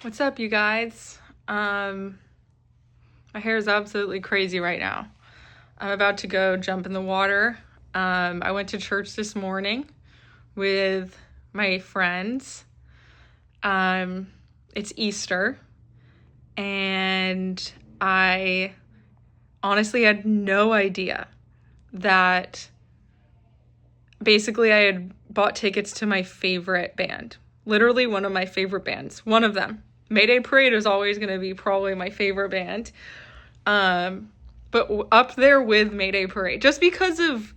What's up, you guys? My hair is absolutely crazy right now. I'm about to go jump in the water. I went to church this morning with my friends. It's Easter, and I honestly had no idea that basically I had bought tickets to my favorite band. Literally one of my favorite bands. One of them. Mayday Parade is always going to be probably my favorite band. But up there with Mayday Parade. Just because of...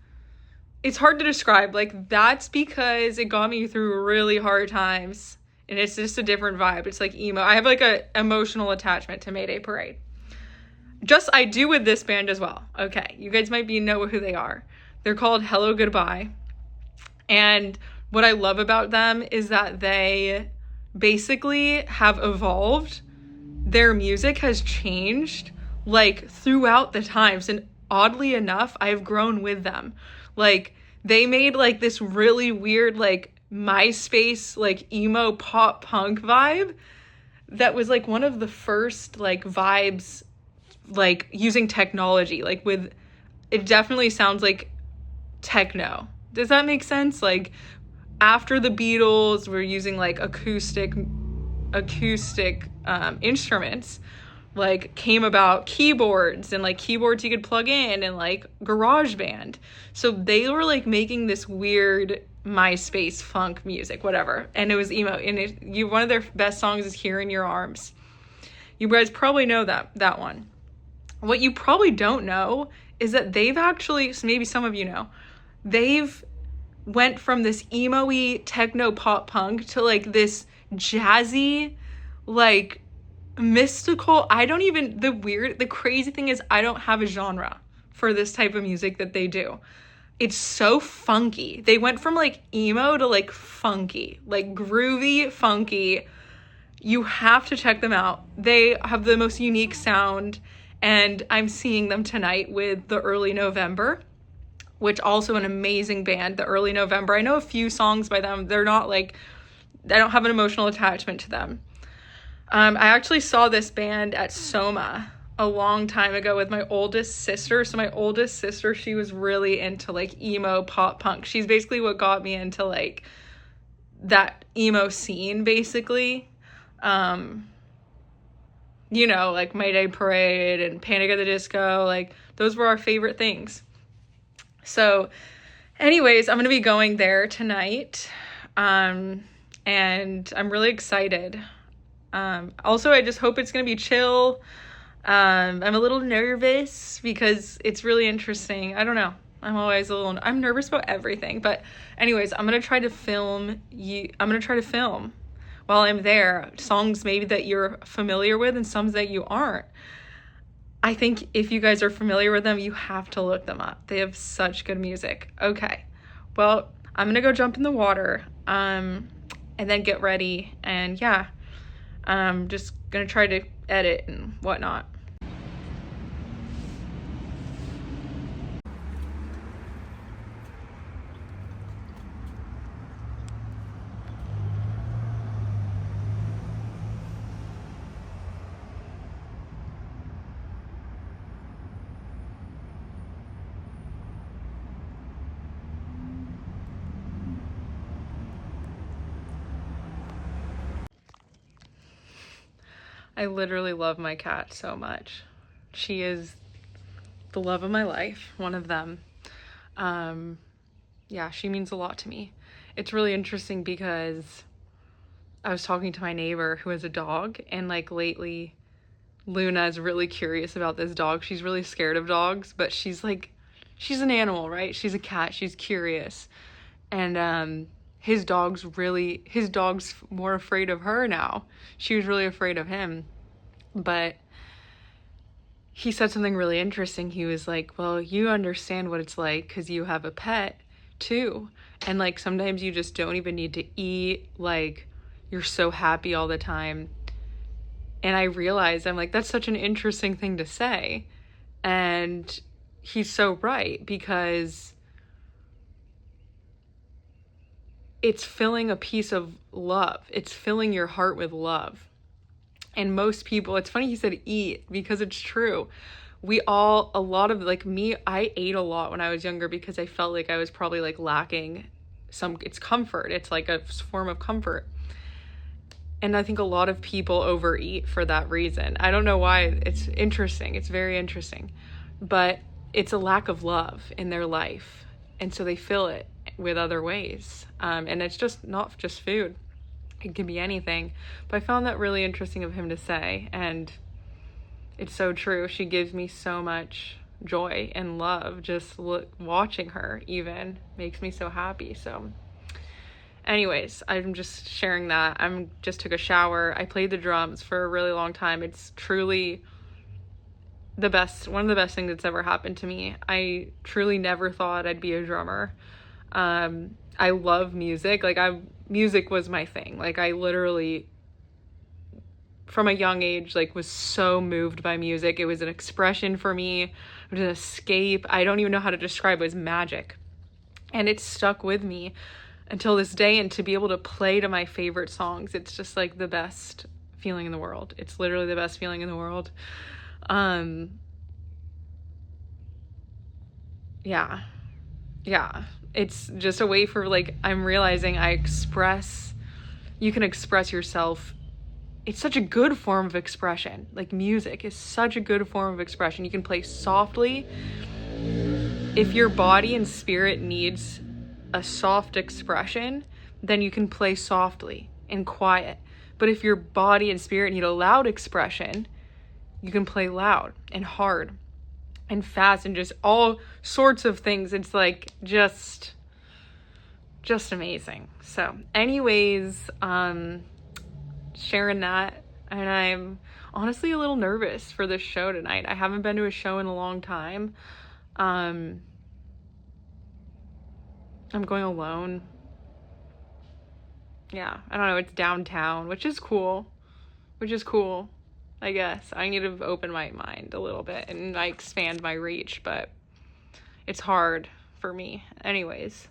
It's hard to describe. Like, that's because it got me through really hard times. And it's just a different vibe. It's like emo. I have like a emotional attachment to Mayday Parade. Just I do with this band as well. Okay, you guys might know who they are. They're called Hellogoodbye. And what I love about them is that they basically have evolved. Their music has changed like throughout the times, and oddly enough, I've grown with them. Like, they made like this really weird like MySpace like emo pop punk vibe that was like one of the first like vibes like using technology. Like, with it definitely sounds like techno. Does that make sense? Like, after the Beatles were using like acoustic instruments, like came about keyboards and like keyboards you could plug in and like GarageBand. So they were like making this weird MySpace funk music, whatever, and it was emo. And one of their best songs is "Here in Your Arms." You guys probably know that one. What you probably don't know is that they've actually, maybe some of you know, they've went from this emo-y techno pop punk to like this jazzy, like mystical, the crazy thing is I don't have a genre for this type of music that they do. It's so funky. They went from like emo to like funky, like groovy, funky. You have to check them out. They have the most unique sound, and I'm seeing them tonight with the Early November, which also an amazing band, the Early November. I know a few songs by them. They're not like, I don't have an emotional attachment to them. I actually saw this band at Soma a long time ago with my oldest sister. So my oldest sister, she was really into like emo pop punk. She's basically what got me into like that emo scene, basically. Like Mayday Parade and Panic at the Disco, like those were our favorite things. So anyways, I'm going to be going there tonight. And I'm really excited. Also, I just hope it's going to be chill. I'm a little nervous because it's really interesting. I don't know. I'm nervous about everything. But anyways, I'm going to try to film while I'm there, songs maybe that you're familiar with and some that you aren't. I think if you guys are familiar with them, you have to look them up. They have such good music. Okay, well, I'm gonna go jump in the water, and then get ready, and yeah, I'm just gonna try to edit and whatnot. I literally love my cat so much. She is the love of my life, one of them. Yeah, she means a lot to me. It's really interesting because I was talking to my neighbor who has a dog, and like lately Luna is really curious about this dog. She's really scared of dogs, but she's an animal, right? She's a cat. She's curious. And his dog's more afraid of her now. She was really afraid of him. But he said something really interesting. He was like, well, you understand what it's like because you have a pet too. And like sometimes you just don't even need to eat. Like, you're so happy all the time. And I realized, I'm like, that's such an interesting thing to say. And he's so right, because it's filling a piece of love. It's filling your heart with love. And most people, it's funny he said eat, because it's true. A lot of, like me, I ate a lot when I was younger because I felt like I was probably like lacking it's comfort. It's like a form of comfort. And I think a lot of people overeat for that reason. I don't know why. It's interesting. It's very interesting. But it's a lack of love in their life. And so they fill it with other ways. And it's just not just food. It can be anything. But I found that really interesting of him to say. And it's so true. She gives me so much joy and love. Just watching her even makes me so happy. So anyways, I'm just sharing that. Just took a shower. I played the drums for a really long time. It's truly one of the best things that's ever happened to me. I truly never thought I'd be a drummer. I love music. Like music was my thing. Like I literally, from a young age, like was so moved by music. It was an expression for me. It was an escape. I don't even know how to describe it. It was magic. And it stuck with me until this day. And to be able to play to my favorite songs, it's just like the best feeling in the world. It's literally the best feeling in the world. Yeah. It's just a way for, like, I'm realizing you can express yourself. It's such a good form of expression. Like music is such a good form of expression. You can play softly. If your body and spirit needs a soft expression, then you can play softly and quiet. But if your body and spirit need a loud expression, you can play loud and hard and fast and just all sorts of things. It's like just amazing. So anyways, sharing that, and I'm honestly a little nervous for this show tonight. I haven't been to a show in a long time. I'm going alone. Yeah, I don't know, it's downtown, which is cool, I guess. I need to open my mind a little bit and like expand my reach, but it's hard for me. Anyways.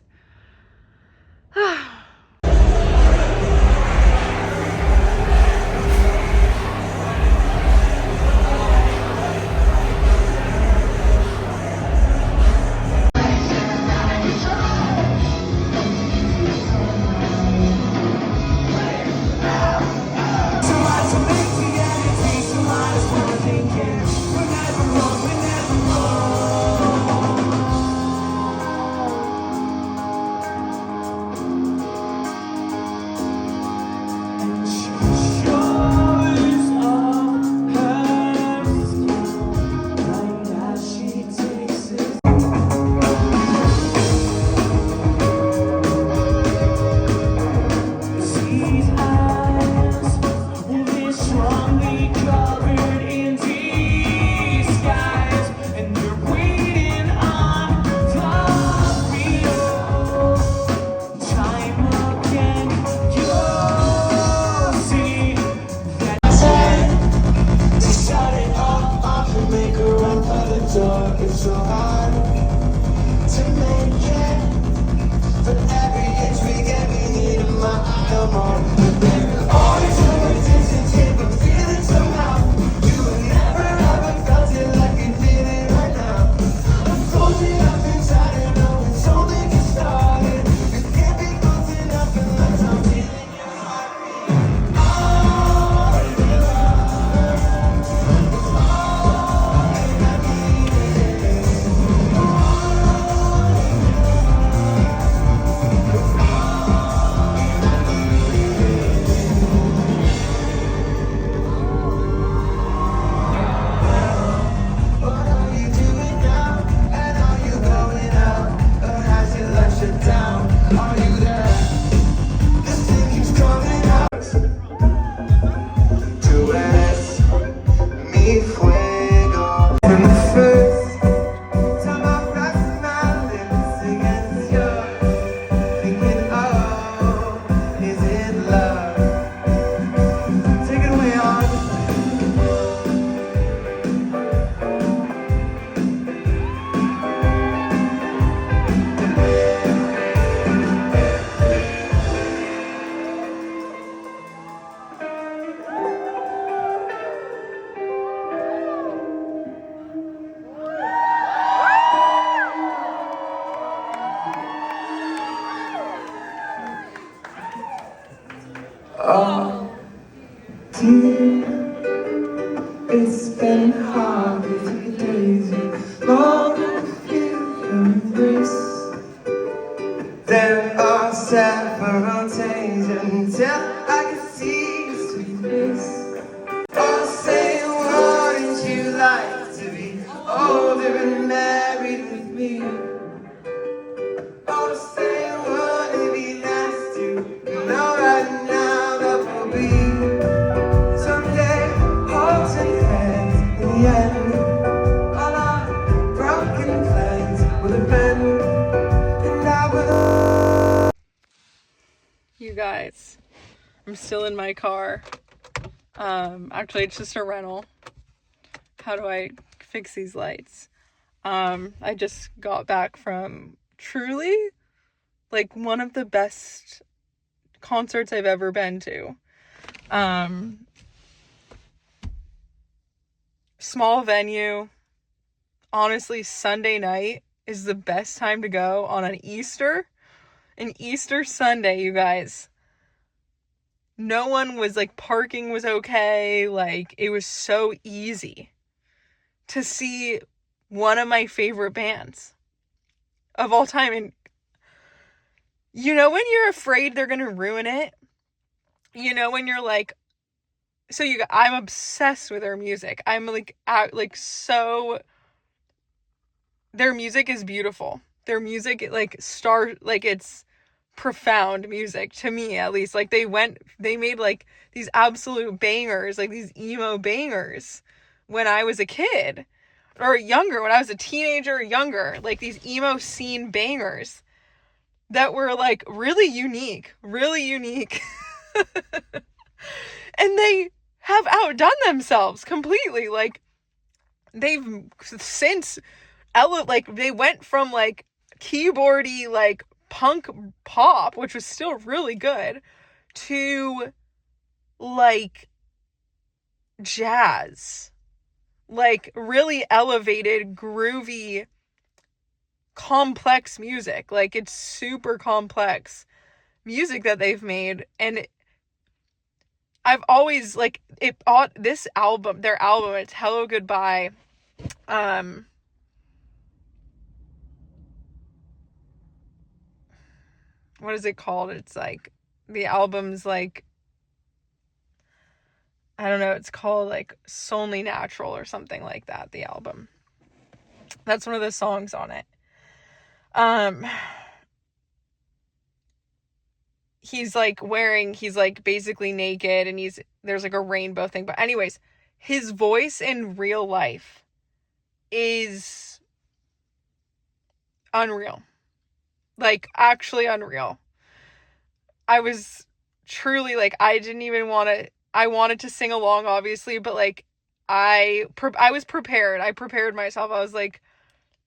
Dear, it's been hard with you days. Long to feel your embrace. There are several days until I can see your sweet face. Oh, say, wouldn't you like to be older and married with me? Oh, say, would it be nice to know right now that we'll be someday holding hands in the end? All our broken plans will have been, and I will. You guys, I'm still in my car. Actually, it's just a rental. How do I fix these lights? I just got back from truly, like, one of the best concerts I've ever been to. Small venue. Honestly, Sunday night is the best time to go on an Easter Sunday, you guys. No one was, like, parking was okay. Like, it was so easy to see one of my favorite bands of all time. And you know when you're afraid they're gonna ruin it? You know when you're like, I'm obsessed with their music. I'm so, their music is beautiful. Their music, it's profound music, to me at least. Like, they made, like, these absolute bangers, like these emo bangers when I was a kid, or younger, when I was a teenager or younger, like these emo scene bangers that were, like, really unique. And they have outdone themselves completely. Like, they've since they went from, like, keyboardy, like, punk pop, which was still really good, to, like, jazz, like, really elevated, groovy, complex music. Like, it's super complex music that they've made. And I've always, like, their album, it's Hellogoodbye. What is it called? It's like, the album's like, I don't know, it's called, like, Solely Natural or something like that, the album. That's one of the songs on it. He's like basically naked, and there's like a rainbow thing. But anyways, his voice in real life is unreal. Like, actually unreal. I was truly, like, I wanted to sing along, obviously, but, like, I was prepared. I prepared myself. I was like,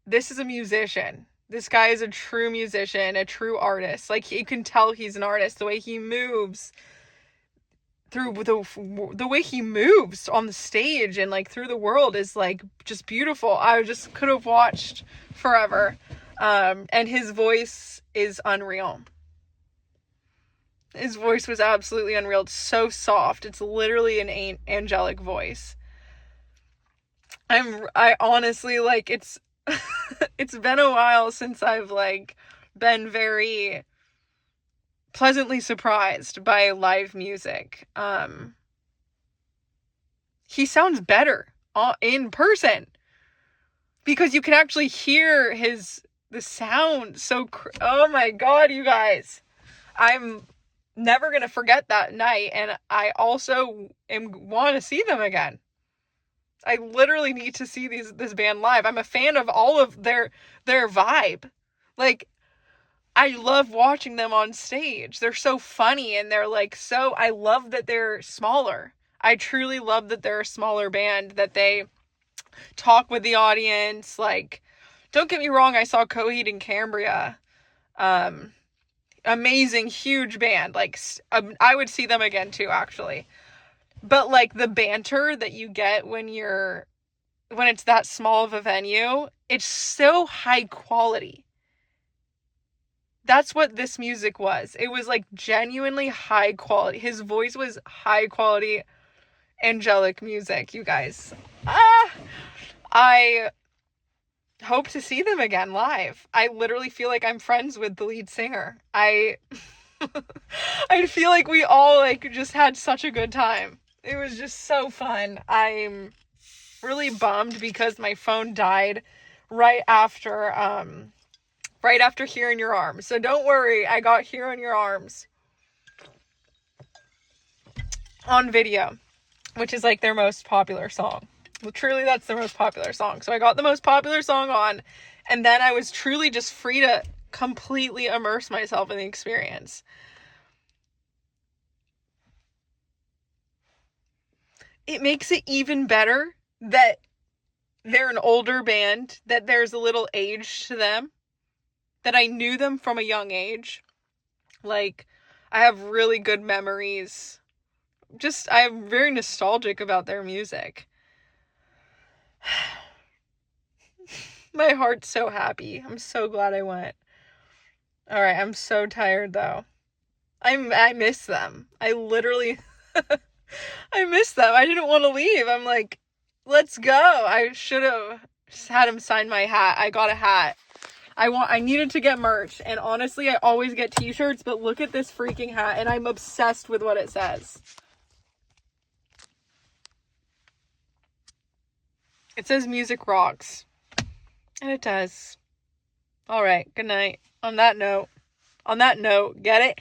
this is a musician. This guy is a true musician, a true artist. Like, you can tell he's an artist. The way he moves through the way he moves on the stage and, like, through the world is, like, just beautiful. I just could have watched forever. And his voice is unreal. His voice was absolutely unreal. It's so soft. It's literally an angelic voice. I honestly, like, it's been a while since I've, like, been very pleasantly surprised by live music. He sounds better in person, because you can actually hear the sound. Oh my God, you guys. I'm never going to forget that night, and I also want to see them again. I literally need to see this band live. I'm a fan of all of their vibe. Like, I love watching them on stage. They're so funny, and they're, like, I love that they're smaller. I truly love that they're a smaller band, that they talk with the audience. Like, don't get me wrong, I saw Coheed and Cambria. Amazing, huge band. Like, I would see them again too, actually. But, like, the banter that you get when it's that small of a venue, it's so high quality. That's what this music was. It was, like, genuinely high quality. His voice was high quality. angelic music, you guys. I hope to see them again live. I literally feel like I'm friends with the lead singer. I feel like we all like just had such a good time. It was just so fun. I'm really bummed because my phone died right after Here in Your Arms. So don't worry, I got Here in Your Arms on video, which is like their most popular song. Well, truly that's their most popular song. So I got the most popular song on, and then I was truly just free to completely immerse myself in the experience. It makes it even better that they're an older band, that there's a little age to them, that I knew them from a young age. Like, I have really good memories. Just, I'm very nostalgic about their music. My heart's so happy. I'm so glad I went. Alright, I'm so tired though. I miss them. I literally I miss them. I didn't want to leave. I'm like, let's go. I should have just had him sign my hat. I got a hat. I needed to get merch, and honestly, I always get t-shirts, but look at this freaking hat, and I'm obsessed with what it says. It says music rocks. And it does. Alright, good night. On that note, get it?